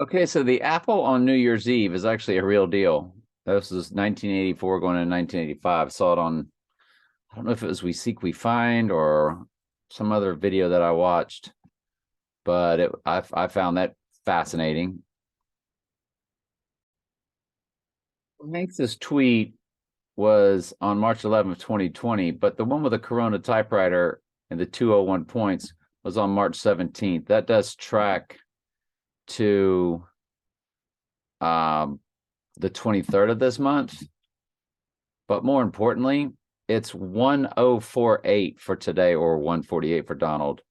Okay, so the apple on New Year's Eve is actually a real deal. This is 1984 going into 1985. Saw it on, I don't know if it was We Seek, We Find or some other video that I watched, but I found that fascinating. What makes this tweet was on March 11th, 2020, but the one with the Corona typewriter and the 201 points was on March 17th. That does track to um, the 23rd of this month. But more importantly, it's 1048 for today or 148 for Donald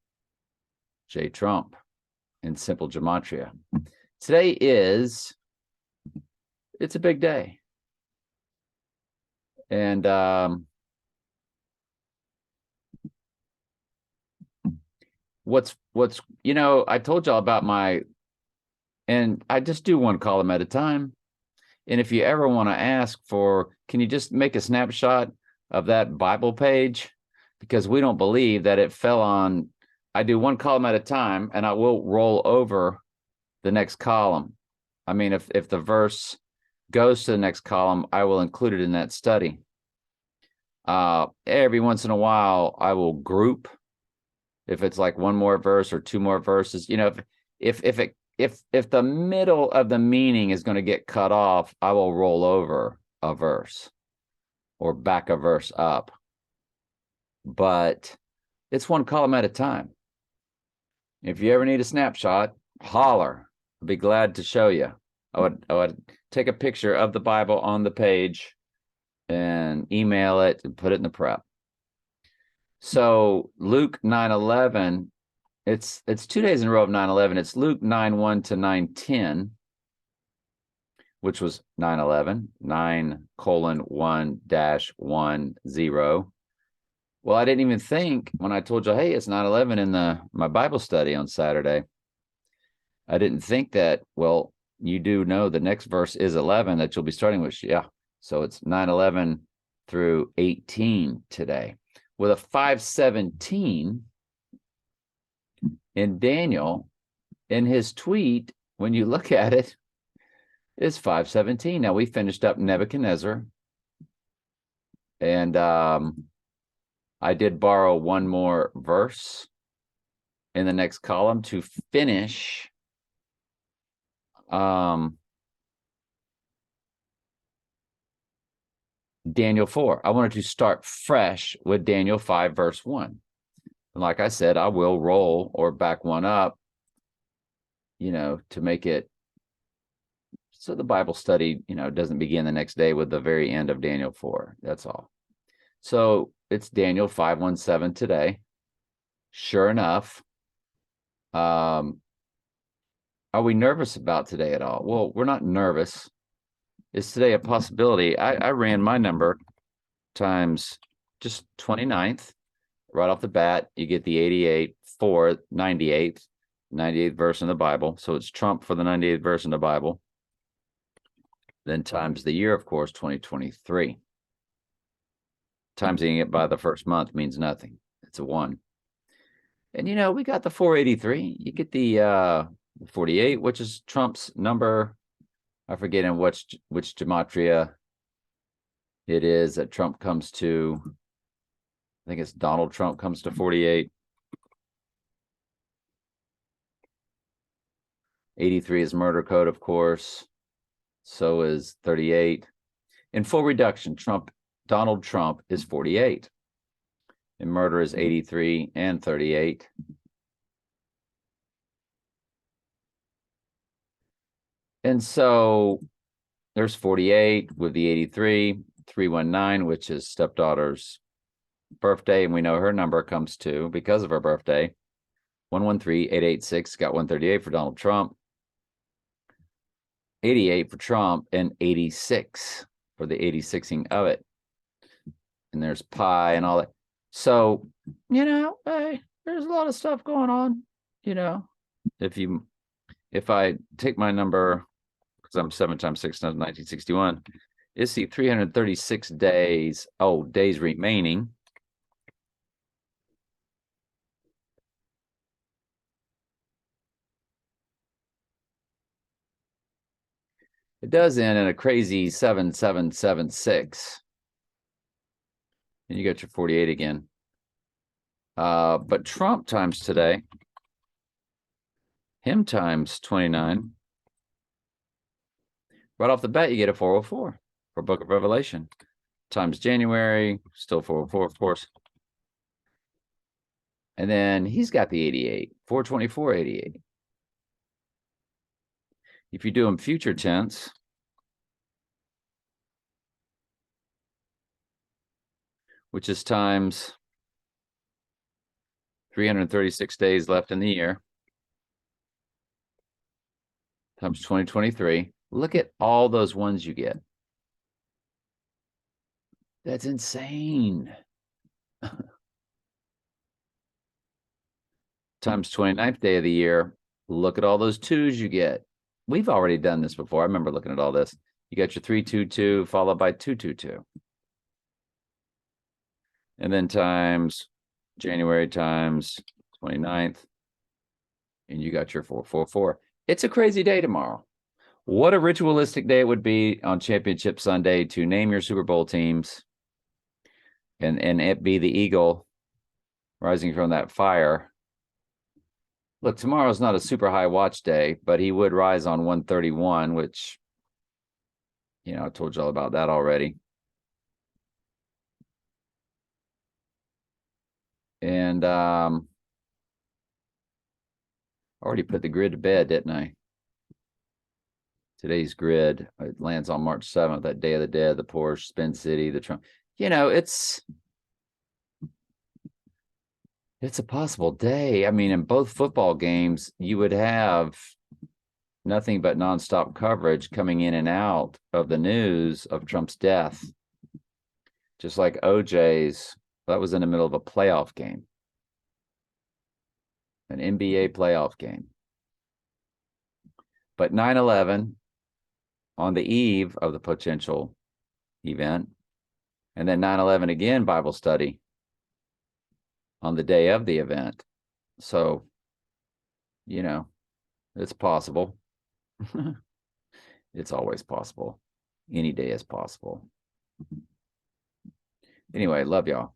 J. Trump in simple gematria. Today it's a big day. And what's I told y'all about and I just do one column at a time. And if you ever want to ask for, can you just make a snapshot of that Bible page? Because we don't believe that it fell on, I do one column at a time and I will roll over the next column. I mean, if the verse goes to the next column, I will include it in that study. Every once in a while, I will group if it's like one more verse or two more verses. If the middle of the meaning is going to get cut off, I will roll over a verse or back a verse up. But it's one column at a time. If you ever need a snapshot, holler. I'll be glad to show you. I would take a picture of the Bible on the page and email it and put it in the prep. So Luke 9:11, it's 2 days in a row of 9:11. It's Luke 9:1 to 9:10, which was 9:11, 9:1-10. Well, I didn't even think when I told you, hey, it's 9:11 in my Bible study on Saturday. I didn't think that, well, you do know the next verse is 11 that you'll be starting with. Yeah. So it's 9:11 through 18 today. With a 5:17 in Daniel, in his tweet, when you look at it, it's 5:17. Now we finished up Nebuchadnezzar, and I did borrow one more verse in the next column to finish Daniel 4. I wanted to start fresh with Daniel 5, verse 1. And like I said, I will roll or back one up, to make it so the Bible study, doesn't begin the next day with the very end of Daniel 4. That's all. So it's Daniel 5:17 today. Sure enough. Are we nervous about today at all? Well, we're not nervous. Is today a possibility? I ran my number times just 29th. Right off the bat, you get the 88 for 98th verse in the Bible. So it's Trump for the 98th verse in the Bible. Then times the year, of course, 2023. Timesing it by the first month means nothing. It's a 1. And we got the 483. You get the 48, which is Trump's number. I forget in which gematria it is that Trump comes to. I think it's Donald Trump comes to 48. 83 is murder code, of course. So is 38. In full reduction, Donald Trump is 48. And murder is 83 and 38. And so there's 48 with the 83, 319, which is stepdaughter's birthday. And we know her number comes to, because of her birthday, 113-886, got 138 for Donald Trump, 88 for Trump, and 86 for the 86ing of it. And there's pi and all that. So, hey, there's a lot of stuff going on, if I take my number, because I'm 7 times 6, 1961, it's the 336 days remaining. It does end in a crazy 7776. And you got your 48 again. But Trump times today, him times 29. Right off the bat, you get a 404 for Book of Revelation. Times January, still 404, of course. And then he's got the 88, 424, 88. If you do them future tense, which is times 336 days left in the year, times 2023, look at all those ones you get. That's insane. Times 29th day of the year, look at all those twos you get. We've already done this before. I remember looking at all this. You got your 322 followed by 222. And then times January times 29th. And you got your 444. It's a crazy day tomorrow. What a ritualistic day it would be on Championship Sunday to name your Super Bowl teams and it be the eagle rising from that fire. Look, tomorrow's not a super high watch day, but he would rise on 131, which, you know, I told you all about that already. And I already put the grid to bed, didn't I? Today's grid, it lands on March 7th, that Day of the Dead, the Porsche, Spin City, the Trump. You know, it's a possible day. I mean, in both football games, you would have nothing but nonstop coverage coming in and out of the news of Trump's death. Just like OJ's, that was in the middle of a playoff game, an NBA playoff game. But 9/11 on the eve of the potential event, and then 9/11 again, Bible study on the day of the event. So, you know, it's possible. It's always possible. Any day is possible. Anyway, love y'all.